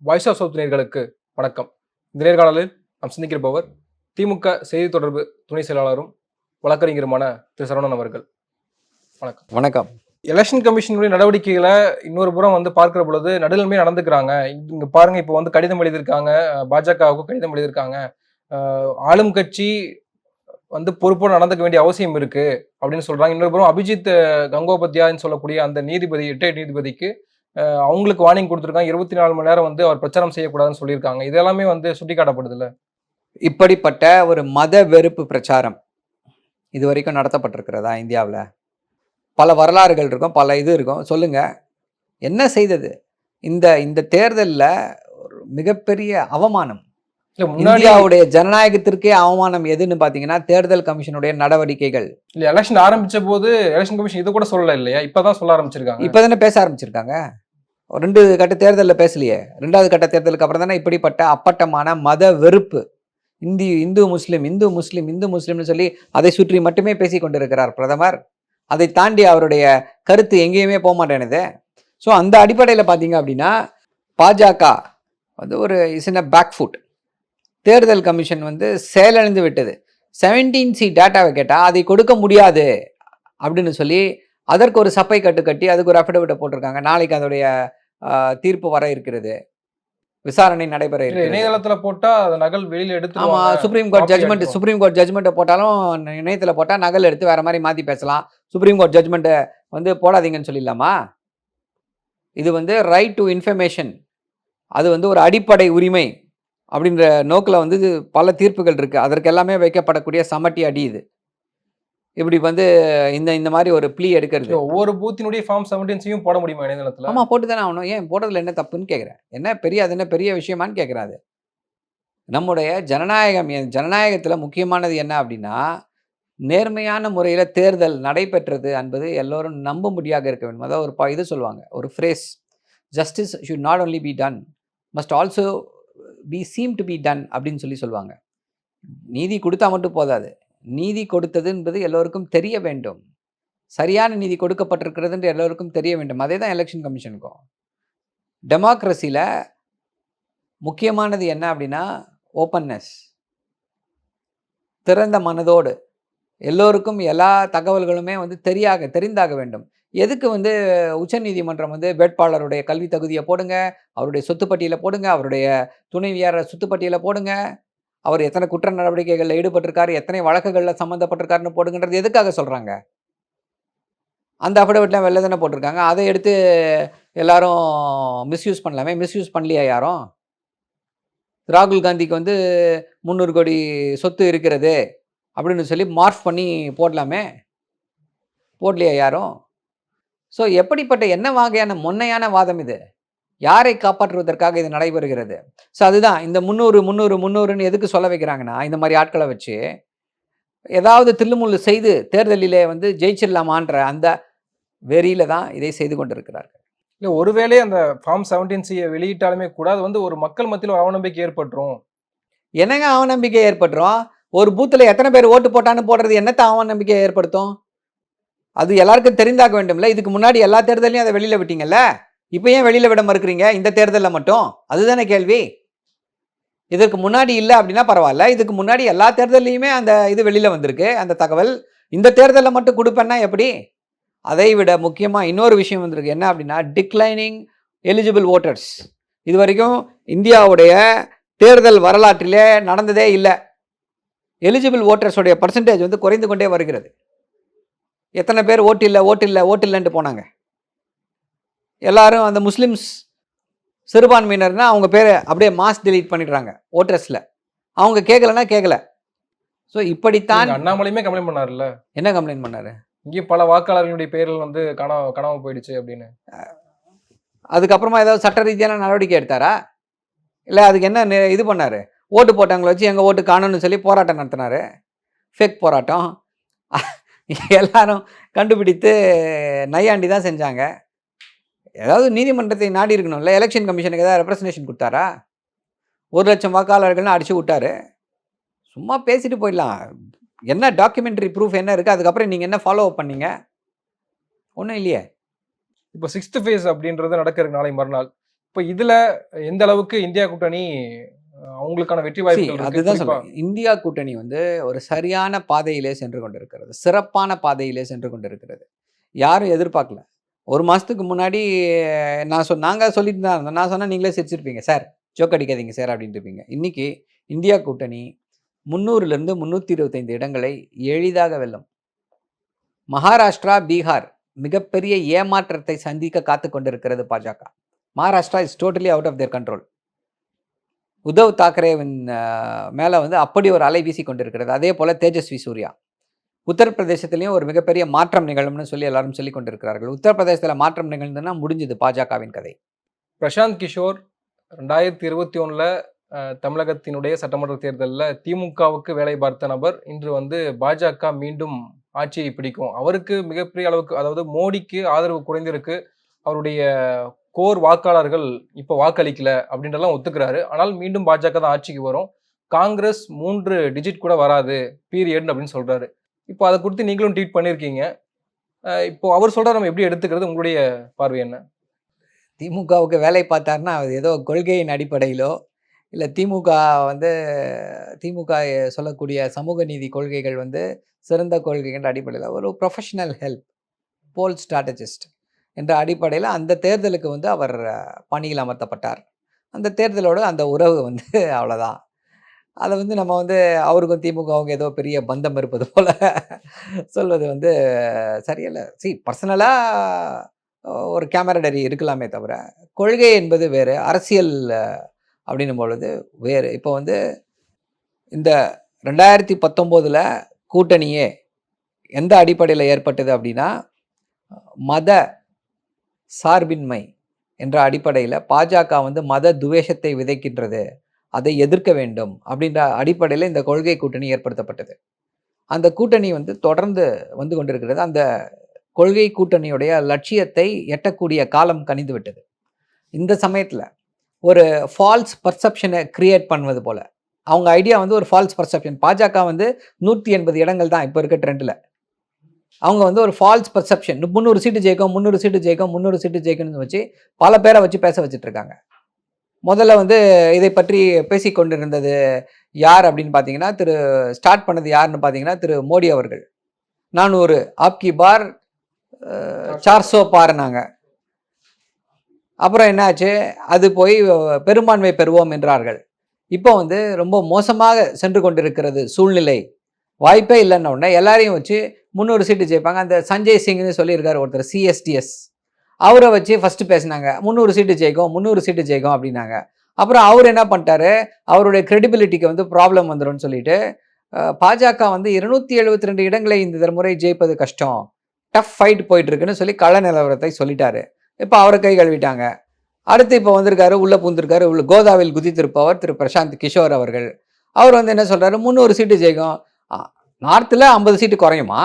Voice of south நேயர்களுக்கு வணக்கம். இந்த நேர்காணலில் நாம் சிந்திக்கிறப்பவர் திமுக செய்தி தொடர்பு துணை செயலாளரும் வழக்கறிஞருமான திரு சரவணன் அவர்கள். வணக்கம். வணக்கம். எலெக்ஷன் கமிஷனுடைய நடவடிக்கைகளை இன்னொரு புறம் பார்க்கிற பொழுது நடுநிலைமையா நடந்துக்கிறாங்க. இங்க பாருங்க, இப்போ கடிதம் எழுதியிருக்காங்க, பாஜகவுக்கு கடிதம் எழுதியிருக்காங்க. ஆளும் கட்சி பொறுப்போடு நடந்துக்க வேண்டிய அவசியம் இருக்கு அப்படின்னு சொல்றாங்க. இன்னொரு புறம் அபிஜித் கங்கோபாத்யாயன்னு சொல்லக்கூடிய அந்த நீதிபதி, 8 நீதிபதிக்கு அவங்களுக்கு வார்னிங் கொடுத்துருக்காங்க. 24 மணி நேரம் அவர் பிரச்சாரம் செய்யக்கூடாதுன்னு சொல்லியிருக்காங்க. இதெல்லாமே சுட்டிக்காட்டப்படுதுல்ல. இப்படிப்பட்ட ஒரு மத வெறுப்பு பிரச்சாரம் இது வரைக்கும் நடத்தப்பட்டிருக்கிறதா இந்தியாவில்? பல வரலாறுகள் இருக்கும், பல இது இருக்கும். சொல்லுங்க, என்ன செய்தது? இந்த தேர்தலில் ஒரு மிகப்பெரிய அவமானம், இந்தியாவுடைய ஜனநாயகத்திற்கே அவமானம் எதுன்னு பாத்தீங்கன்னா தேர்தல் கமிஷனுடைய நடவடிக்கைகள். இல்ல, எலெக்ஷன் ஆரம்பிச்ச போது எலெக்ஷன் கமிஷன் இது கூட சொல்லல இல்லையா? இப்பதான் சொல்ல ஆரம்பிச்சிருக்காங்க. இப்பதானே பேச ஆரம்பிச்சிருக்காங்க. 2 கட்ட தேர்தலில் பேசலையே. 2வது கட்ட தேர்தலுக்கு அப்புறம் தானே இப்படிப்பட்ட அப்பட்டமான மத வெறுப்பு, இந்து முஸ்லிம்னு சொல்லி அதை சுற்றி மட்டுமே பேசி கொண்டிருக்கிறார் பிரதமர். அதை தாண்டி அவருடைய கருத்து எங்கேயுமே போக மாட்டேனுது. ஸோ அந்த அடிப்படையில் பார்த்தீங்க அப்படின்னா பாஜக ஒரு சின்ன பேக்ஃபுட். தேர்தல் கமிஷன் செயலிழந்து விட்டது. 17C டேட்டாவை கேட்டால் அதை கொடுக்க முடியாது அப்படின்னு சொல்லி அதற்கு ஒரு சப்பை கட்டி அதுக்கு ஒரு அஃபிடவிட்டை போட்டிருக்காங்க. நாளைக்கு அதோடைய தீர்ப்பு வர இருக்கிறது, விசாரணை நடைபெற இருக்கு. இணையதளத்தில் போட்டா நகல் வெளியில எடுத்து, ஆமா, சுப்ரீம் கோர்ட் ஜட்மெண்ட் போட்டாலும் இணையத்தில் போட்டால் நகல் எடுத்து வேற மாதிரி மாற்றி பேசலாம். சுப்ரீம் கோர்ட் ஜட்மெண்ட்டை போடாதீங்கன்னு சொல்லிடலாமா? இது ரைட் டு இன்ஃபர்மேஷன், அது ஒரு அடிப்படை உரிமை அப்படின்ற நோக்கில் பல தீர்ப்புகள் இருக்குது. அதற்கு எல்லாமே வைக்கப்படக்கூடிய சமட்டி அடி இது. இப்படி இந்த மாதிரி ஒரு ப்ளீ எடுக்கிறது. ஒவ்வொரு பூத்தினுடைய ஃபார்ம் 17 போட முடியுமா இணையதளத்தில்? ஆமாம், போட்டு தானே ஆகணும். ஏன் போடுறதுல என்ன தப்புன்னு கேட்குறேன். அது என்ன பெரிய விஷயமானு கேட்குறாரு. நம்முடைய ஜனநாயகத்தில் முக்கியமானது என்ன அப்படின்னா, நேர்மையான முறையில் தேர்தல் நடைபெற்றது என்பது எல்லோரும் நம்பும்படியாக இருக்க வேண்டும். அதாவது ஒரு இது சொல்லுவாங்க, ஒரு phrase, justice should not only be done, must also be seem to be done அப்படின்னு சொல்லுவாங்க. நீதி கொடுத்தா மட்டும் போதாது, நீதி கொடுத்தது என்பது எல்லோருக்கும் தெரிய வேண்டும். சரியான நீதி கொடுக்கப்பட்டிருக்கிறது என்று எல்லோருக்கும் தெரிய வேண்டும். அதே தான் எலெக்ஷன் கமிஷனுக்கும். டெமோக்ரஸியில் முக்கியமானது என்ன அப்படின்னா ஓப்பன்னஸ், திறந்த மனதோடு எல்லோருக்கும் எல்லா தகவல்களுமே தெரிந்தாக வேண்டும். எதுக்கு உச்சநீதிமன்றம் வேட்பாளருடைய கல்வி தகுதியை போடுங்க, அவருடைய சொத்து பட்டியலை போடுங்க, அவருடைய துணைவியார் சொத்து பட்டியலை போடுங்க, அவர் எத்தனை குற்ற நடவடிக்கைகளில் ஈடுபட்டிருக்காரு, எத்தனை வழக்குகளில் சம்மந்தப்பட்டிருக்காருன்னு போடுங்கன்றது எதுக்காக சொல்கிறாங்க? அந்த அஃபிடவிட்லாம் வெளில தானே போட்டிருக்காங்க. அதை எடுத்து எல்லாரும் மிஸ்யூஸ் பண்ணலாமே. மிஸ்யூஸ் பண்ணலையா யாரும்? ராகுல் காந்திக்கு 300 கோடி சொத்து இருக்கிறது அப்படின்னு சொல்லி மார்க் பண்ணி போடலாமே, போடலையா யாரும்? ஸோ எப்படிப்பட்ட என்ன வகையான மொன்னையான வாதம் இது? யாரை காப்பாற்றுவதற்காக இது நடைபெறுகிறது? ஸோ அதுதான் இந்த 300 எதுக்கு சொல்ல வைக்கிறாங்கன்னா, இந்த மாதிரி ஆட்களை வச்சு ஏதாவது தில்லுமுள்ளு செய்து தேர்தலிலே ஜெயிச்சிடலாமான்ற அந்த வெறியில தான் இதை செய்து கொண்டிருக்கிறார்கள். இல்லை, ஒருவேளை அந்த ஃபார்ம் 17C வெளியிட்டாலுமே கூட அது ஒரு மக்கள் மத்தியில் ஒரு அவநம்பிக்கை ஏற்பட்டுரும். என்னங்க அவநம்பிக்கை ஏற்பட்டுரும்? ஒரு பூத்தில் எத்தனை பேர் ஓட்டு போட்டான்னு போடுறது என்னத்தை அவநம்பிக்கையை ஏற்படுத்தும்? அது எல்லாருக்கும் தெரிந்தாக வேண்டும்ல. இதுக்கு முன்னாடி எல்லா தேர்தலையும் அதை வெளியில் விட்டீங்கல்ல, இப்போ ஏன் வெளியில் விட மறுக்கிறீங்க இந்த தேர்தலில் மட்டும்? அதுதானே கேள்வி. இதற்கு முன்னாடி இல்லை அப்படின்னா பரவாயில்ல, இதுக்கு முன்னாடி எல்லா தேர்தலையுமே அந்த இது வெளியில் வந்திருக்கு அந்த தகவல். இந்த தேர்தலில் மட்டும் கொடுப்பேன்னா எப்படி? அதை விட முக்கியமாக இன்னொரு விஷயம் வந்திருக்கு. என்ன அப்படின்னா, டிக்ளைனிங் எலிஜிபிள் ஓட்டர்ஸ். இது வரைக்கும் இந்தியாவுடைய தேர்தல் வரலாற்றிலே நடந்ததே இல்லை. எலிஜிபிள் ஓட்டர்ஸோடைய பர்சன்டேஜ் குறைந்து கொண்டே வருகிறது. எத்தனை பேர் ஓட்டில்லைன்ட்டு போனாங்க? எல்லாரும் அந்த முஸ்லிம்ஸ் சிறுபான்மையினர்னா அவங்க பேரை அப்படியே மாஸ் டெலீட் பண்ணிடுறாங்க ஓட்டர்ஸில். அவங்க கேட்கலன்னா கேட்கல. ஸோ இப்படித்தான். அண்ணாமலையுமே கம்ப்ளைண்ட் பண்ணார்ல. என்ன கம்ப்ளைண்ட் பண்ணாரு? இங்கே பல வாக்காளர்களுடைய பேர்கள் காணாமல் போயிடுச்சு அப்படின்னு. அதுக்கப்புறமா ஏதாவது சட்ட ரீதியான நடவடிக்கை எடுத்தாரா? இல்லை அதுக்கு என்ன இது பண்ணார்? ஓட்டு போட்டவங்களை வச்சு எங்கள் ஓட்டு காணணும்னு சொல்லி போராட்டம் நடத்தினார். ஃபேக் போராட்டம். எல்லாரும் கண்டுபிடித்து நையாண்டி தான் செஞ்சாங்க. ஏதாவது நீதிமன்றத்தை நாடி இருக்கணும்ல. எலெக்ஷன் கமிஷனுக்கு ஏதாவது ரெப்ரசன்டேஷன் கொடுத்தாரா? 1,00,000 வாக்காளர்கள்னு அடிச்சு விட்டாரு. சும்மா பேசிட்டு போயிடலாம். என்ன டாக்குமெண்ட்ரி ப்ரூஃப் என்ன இருக்குது? அதுக்கப்புறம் நீங்கள் என்ன ஃபாலோ அப் பண்ணீங்க? ஒன்றும் இல்லையே. இப்போ 6th ஃபேஸ் அப்படின்றது நடக்கிறது நாளை மறுநாள். இப்ப இதுல எந்த அளவுக்கு இந்தியா கூட்டணி அவங்களுக்கான வெற்றி வாய்ப்புகள் இருக்கு? அதுதான் குறிப்பா சொல்றேன். இந்தியா கூட்டணி வந்து ஒரு சரியான பாதையிலே சென்று கொண்டிருக்கிறது. சிறப்பான பாதையிலே சென்று கொண்டிருக்கிறது. யாரும் எதிர்பார்க்கல. 1 மாசத்துக்கு முன்னாடி நாங்க சொல்லிட்டு தான் இருந்தோம். நான் சொன்னா நீங்களே சிரிச்சிருப்பீங்க. "சார் ஜோக் அடிக்காதீங்க சார்" அப்படின்ருப்பீங்க. இன்னைக்கு இந்தியா கூட்டணி 300லிருந்து 325 இடங்களை எளிதாக வெல்லும். மகாராஷ்டிரா, பீகார் மிகப்பெரிய ஏமாற்றத்தை சந்திக்க காத்துக் கொண்டிருக்கிறது பாஜக. Maharashtra is totally out of their control. Uddhav தாக்கரேவின் மேல வந்து அப்படி ஒரு அலை வீசிக் கொண்டிருக்கிறது. அதேபோல தேஜஸ்வி சூர்யா. உத்தரப்பிரதேசத்திலயும் ஒரு மிகப்பெரிய மாற்றம் நிகழும்னு சொல்லி எல்லாரும் சொல்லிக் கொண்டிருக்கிறார்கள். உத்தரப்பிரதேசத்தில மாற்றம் நிகழ்ந்ததுன்னா முடிஞ்சது பாஜகவின் கதை. பிரசாந்த் கிஷோர் 2021ல தமிழகத்தினுடைய சட்டமன்ற தேர்தல்ல திமுகவுக்கு வேலை பார்த்த நபர் இன்று வந்து பாஜக மீண்டும் ஆட்சியை பிடிக்கும். அவருக்கு மிகப்பெரிய அளவுக்கு, அதாவது மோடிக்கு ஆதரவு குறைந்திருக்கு. அவருடைய கோர் வாக்காளர்கள் இப்ப வாக்களிக்கல அப்படின்றலாம் ஒத்துக்கிறாரு. ஆனால் மீண்டும் பாஜக தான் ஆட்சிக்கு வரும். காங்கிரஸ் 3 டிஜிட் கூட வராது பீரியட் அப்படின்னு சொல்றாரு. இப்போ அத குறித்து நீங்களும் ட்வீட் பண்ணியிருக்கீங்க. இப்போ அவர் சொல்றத நம்ம எப்படி எடுத்துக்கிறது? உங்களுடைய பார்வை என்ன? திமுகவுக்கு வேலை பார்த்தார்ன்னா, அது ஏதோ கொள்கையின் அடிப்படையிலோ, இல்ல வந்து திமுக சொல்லக்கூடிய சமூக நீதி கொள்கைகள் வந்து சிறந்த கொள்கைன்ற அடிப்படையில ஒரு புரொஃபஷனல் ஹெல்ப், போல் ஸ்ட்ராட்டஜிஸ்ட் என்ற அடிப்படையில அந்த தேர்தலுக்கு வந்து அவர் பணியில் அமர்த்தப்பட்டார். அந்த தேர்தலோட அந்த உறவு வந்து அவ்வளோதான். அத வந்து நம்ம வந்து அவருக்கும் திமுகவுக்கும் ஏதோ பெரிய பந்தம் இருப்பது போல சொல்வது வந்து சரியல்ல. பர்சனலா ஒரு கேமரடரி இருக்கலாமே தவிர, கொள்கை என்பது வேறு, அரசியல் அப்படின்னும் பொழுது வேறு. இப்போ வந்து இந்த 2019ல கூட்டணியே எந்த அடிப்படையில ஏற்பட்டது அப்படின்னா, மத சார்பின்மை என்ற அடிப்படையில பாஜக வந்து மத துவேஷத்தை விதைக்கின்றது. அதை எதிர்க்க வேண்டும் அப்படின்ற அடிப்படையில இந்த கொள்கை கூட்டணி ஏற்படுத்தப்பட்டது. அந்த கூட்டணி வந்து தொடர்ந்து வந்து கொண்டிருக்கிறது. அந்த கொள்கை கூட்டணியுடைய லட்சியத்தை எட்டக்கூடிய காலம் கனிந்து விட்டது. இந்த சமயத்துல ஒரு ஃபால்ஸ் பர்செப்ஷன கிரியேட் பண்ணுவது போல. அவங்க ஐடியா வந்து ஒரு ஃபால்ஸ் பர்செப்ஷன். பாஜக வந்து 180 இடங்கள் தான் இப்ப இருக்க ட்ரெண்ட்ல. அவங்க வந்து ஒரு ஃபால்ஸ் பர்செப்ஷன் 300 சீட்டு ஜெயிக்கும், 300 சீட்டு ஜெயிக்கும், 300 சீட்டு ஜெயிக்கும்னு வச்சு பல பேரை வச்சு பேச வச்சுட்டு இருக்காங்க. முதல்ல வந்து இதை பற்றி பேசிக் கொண்டிருந்தது யார் அப்படின்னு பார்த்தீங்கன்னா, ஸ்டார்ட் பண்ணது யாருன்னு பார்த்தீங்கன்னா, திரு மோடி அவர்கள். 400 ஆப்கி பார் 400 பார்னாங்க. அப்புறம் என்னாச்சு? அது போய் பெரும்பான்மை பெறுவோம் என்றார்கள். இப்போ வந்து ரொம்ப மோசமாக சென்று கொண்டிருக்கிறது சூழ்நிலை. வாய்ப்பே இல்லைன்ன உடனே எல்லாரையும் வச்சு 300 சீட்டு ஜெயிப்பாங்க. அந்த சஞ்சய் சிங்னு சொல்லியிருக்காரு ஒருத்தர், சிஎஸ்டிஎஸ். அவரை வச்சு ஃபர்ஸ்ட் பேசினாங்க. 300 சீட்டு ஜெயிக்கும், 300 சீட்டு ஜெயிக்கும் அப்படின்னாங்க. அப்புறம் அவர் என்ன பண்ணிட்டாரு? அவருடைய கிரெடிபிலிட்டிக்கு வந்து ப்ராப்ளம் வந்துரும்னு சொல்லிட்டு, பாஜக வந்து 272 இடங்களை இந்த முறை ஜெயிப்பது கஷ்டம். டஃப் ஃபைட் போயிட்டு இருக்குன்னு சொல்லி கள நிலவரத்தை சொல்லிட்டாரு. இப்போ அவரை கை கழுவிட்டாங்க. அடுத்து இப்போ வந்திருக்காரு, உள்ள பூந்திருக்காரு. கோதாவில் குதித்திருப்பவர் திரு பிரசாந்த் கிஷோர் அவர்கள். அவர் வந்து என்ன சொல்றாரு? 300 சீட்டு ஜெயிக்கும். நார்த்தில் 50 சீட்டு குறையுமா?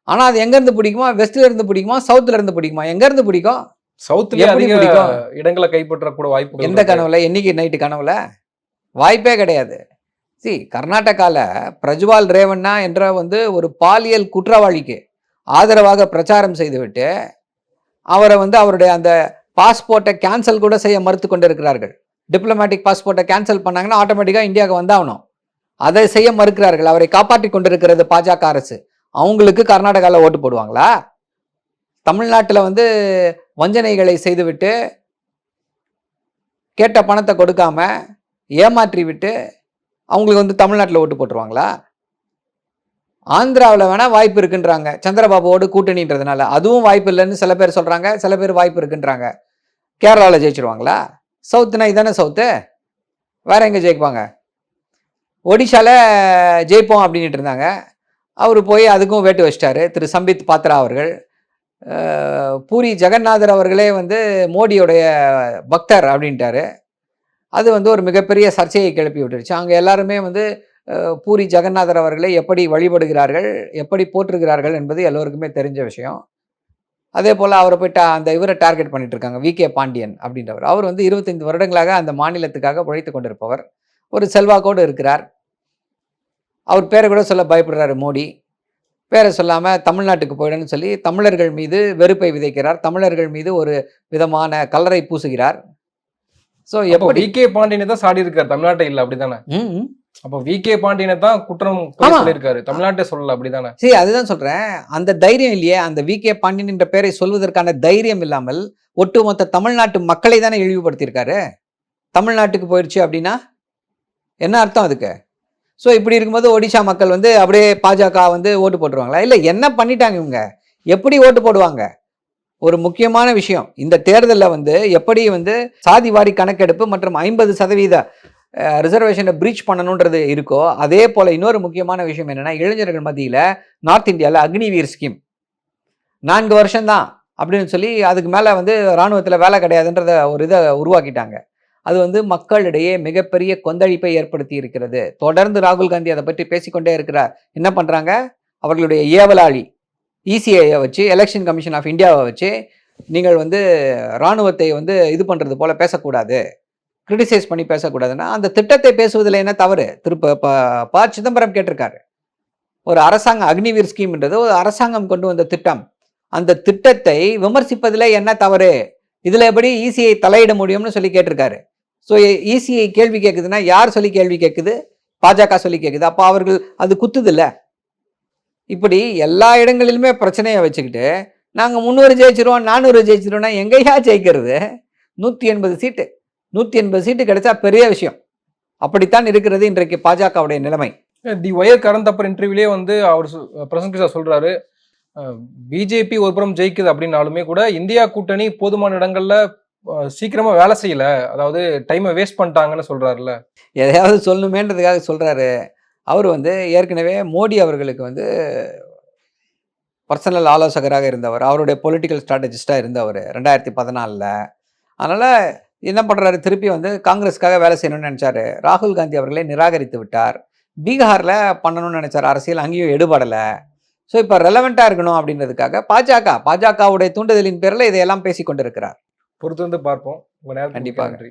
ஆனா அது எங்கேருந்து பிடிக்குமா? வெஸ்ட்ல இருந்து பிடிக்குமா? சவுத்துல இருந்து பிடிக்குமா? எங்கேருந்து பிடிக்கும்? சவுத்லயே எப்படி அதிக பிடிக்கும்? இடங்களை கைப்பற்றக்கூட வாய்ப்புகள் எந்த இருக்கு. கனவுல? என்னைக்கு நைட்டு கனவுல? வாய்ப்பே கிடையாது. கர்நாடகால பிரஜ்வால் ரேவண்ணா என்ற வந்து ஒரு பாலியல் குற்றவாளிக்கு ஆதரவாக பிரச்சாரம் செய்துவிட்டு, அவரை வந்து அவருடைய அந்த பாஸ்போர்ட்டை கேன்சல் கூட செய்ய மறுத்து கொண்டிருக்கிறார்கள். டிப்ளமேட்டிக் பாஸ்போர்ட்டை கேன்சல் பண்ணாங்கன்னா ஆட்டோமேட்டிக்கா இந்தியாவுக்கு வந்தாகணும். அதை செய்ய மறுக்கிறார்கள். அவரை காப்பாற்றிக் கொண்டிருக்கிறது பாஜக அரசு. அவங்களுக்கு கர்நாடகாவில் ஓட்டு போடுவாங்களா? தமிழ்நாட்டில் வந்து வஞ்சனைகளை செய்துவிட்டு, கேட்ட பணத்தை கொடுக்காம ஏமாற்றி விட்டு அவங்களுக்கு வந்து தமிழ்நாட்டில் ஓட்டு போட்டுருவாங்களா? ஆந்திராவில் வேணா வாய்ப்பு இருக்குன்றாங்க, சந்திரபாபுவோடு கூட்டணின்றதுனால. அதுவும் வாய்ப்பு இல்லைன்னு சில பேர் சொல்றாங்க, சில பேர் வாய்ப்பு இருக்குன்றாங்க. கேரளாவில் ஜெயிச்சிருவாங்களா? சவுத்துனா இதானே சவுத்து, வேற எங்க ஜெயிப்பாங்க? ஒடிஷால ஜெயிப்போம் அப்படின்ட்டு இருந்தாங்க. அவர் போய் அதுக்கும் வேட்டு வச்சிட்டாரு திரு சம்பித் பாத்ரா அவர்கள். பூரி ஜெகநாதர் அவர்களே வந்து மோடியோடைய பக்தர் அப்படின்ட்டாரு. அது வந்து ஒரு மிகப்பெரிய சர்ச்சையை கிளப்பி விட்டுருச்சு. அங்கே எல்லாருமே வந்து பூரி ஜெகநாதர் அவர்களை எப்படி வழிபடுகிறார்கள், எப்படி போற்றுகிறார்கள் என்பது எல்லோருக்குமே தெரிஞ்ச விஷயம். அதே போல் அவரை போய்ட்டு அந்த இவரை டார்கெட் பண்ணிட்டு இருக்காங்க, வி.கே. பாண்டியன் அப்படின்றவர். அவர் வந்து 25 வருடங்களாக அந்த மாநிலத்துக்காக உழைத்து கொண்டிருப்பவர். ஒரு செல்வாக்கோடு இருக்கிறார். அவர் பேரை கூட சொல்ல பயப்படுறாரு மோடி. பேரை சொல்லாமல் தமிழ்நாட்டுக்கு போயிடுன்னு சொல்லி தமிழர்கள் மீது வெறுப்பை விதைக்கிறார். தமிழர்கள் மீது ஒரு விதமான கலரை பூசுகிறார். ஸோ அப்போ எப்படி வி.கே. பாண்டியனை தான் சாடி இருக்காரு, தமிழ்நாட்டை இல்ல, அப்படிதானே? ம் அப்போ வி.கே. பாண்டியனை தான் குற்றம் குறை ஆமா. சொல்லியிருக்காரு, தமிழ்நாட்டை சொல்லல, அப்படிதானே? சரி, அதுதான் சொல்றேன். அந்த தைரியம் இல்லையே, அந்த வி.கே. பாண்டியன் என்ற பெயரை சொல்வதற்கான தைரியம் இல்லாமல் ஒட்டுமொத்த தமிழ்நாட்டு மக்களை தானே இழிவுபடுத்தியிருக்காரு. தமிழ்நாட்டுக்கு போயிடுச்சு அப்படின்னா என்ன அர்த்தம் அதுக்கு? ஸோ இப்படி இருக்கும்போது ஒடிஷா மக்கள் வந்து அப்படியே பாஜக வந்து ஓட்டு போட்டுருவாங்களா? இல்ல என்ன பண்ணிட்டாங்க இவங்க? எப்படி ஓட்டு போடுவாங்க? ஒரு முக்கியமான விஷயம். இந்த தேர்தல்ல வந்து எப்படி வந்து சாதி வாரி கணக்கெடுப்பு மற்றும் 50% ரிசர்வேஷனை பிரீச் பண்ணணுன்றது இருக்கோ, அதே போல இன்னொரு முக்கியமான விஷயம் என்னன்னா, இளைஞர்கள் மத்தியில நார்த் இந்தியால அக்னிவீர் ஸ்கீம் 4 வருஷம் தான் அப்படின்னு சொல்லி அதுக்கு மேல வந்து ராணுவத்துல வேலை கிடையாதுன்றத ஒரு இத உருவாக்கிட்டாங்க. அது வந்து மக்களிடையே மிகப்பெரிய கொந்தளிப்பை ஏற்படுத்தி இருக்கிறது. தொடர்ந்து ராகுல் காந்தி அதை பற்றி பேசிக்கொண்டே இருக்கிறார். என்ன பண்றாங்க? அவர்களுடைய ஏவலாளி இசிஐயை வச்சு, எலெக்ஷன் கமிஷன் ஆஃப் இந்தியாவை வச்சு, நீங்கள் வந்து ராணுவத்தை வந்து இது பண்றது போல பேசக்கூடாது, கிரிட்டிசைஸ் பண்ணி பேசக்கூடாதுன்னா, அந்த திட்டத்தை பேசுவதில் என்ன தவறு? ப. சிதம்பரம் கேட்டிருக்காரு. ஒரு அரசாங்கம் அக்னிவீர் ஸ்கீம்ன்றது ஒரு அரசாங்கம் கொண்டு வந்த திட்டம். அந்த திட்டத்தை விமர்சிப்பதில் என்ன தவறு? இதுல எப்படி இசிஐ தலையிட முடியும்னு சொல்லி கேட்டிருக்காரு. ஸோ இசிஐ கேள்வி கேட்குதுன்னா யார் சொல்லி கேள்வி கேட்குது? பாஜக சொல்லி கேட்குது. அப்போ அவர்கள் அது குத்துது இல்ல. இப்படி எல்லா இடங்களிலுமே பிரச்சனையை வச்சுக்கிட்டு நாங்க 300 ஜெயிச்சிருவோம், 400 ஜெயிச்சிருவோம்னா எங்கேயா ஜெயிக்கிறது? 180 சீட்டு 180 சீட்டு கிடைச்சா பெரிய விஷயம். அப்படித்தான் இருக்கிறது இன்றைக்கு பாஜகவுடைய நிலைமை. தி ஒயர் கரண்ட் தப்பர் இன்டர்வியூலேயே வந்து அவர் பிரசன்ட் கிருஷ்ணா சொல்றாரு, பிஜேபி ஒரு புறம் ஜெயிக்குது அப்படின்னாலுமே கூட இந்தியா கூட்டணி போதுமான இடங்கள்ல சீக்கிரமா வேலை செய்யல, அதாவது டைமை வேஸ்ட் பண்ணிட்டாங்கன்னு சொல்றாருல்ல. எதையாவது சொல்லணுமேன்றதுக்காக சொல்றாரு. அவர் வந்து ஏற்கனவே மோடி அவர்களுக்கு வந்து பர்சனல் ஆலோசகராக இருந்தவர். அவருடைய பொலிட்டிக்கல் ஸ்ட்ராட்டஜிஸ்டா இருந்தவர் 2014ல. அதனால என்ன பண்றாரு? திருப்பி வந்து காங்கிரஸ்க்காக வேலை செய்யணும்னு நினைச்சாரு. ராகுல் காந்தி அவர்களை நிராகரித்து விட்டார். பீகார்ல பண்ணணும்னு நினைச்சாரு. அரசியல் அங்கேயும் எடுபடல. ஸோ இப்போ ரெலவெண்டா இருக்கணும் அப்படின்றதுக்காக பாஜகவுடைய தூண்டுதலின் பேரில் இதையெல்லாம் பேசிக் கொண்டிருக்கிறார். பொறுத்து வந்து பார்ப்போம். உங்க நேரத்துக்கு மிக்க கண்டிப்பாக. நன்றி.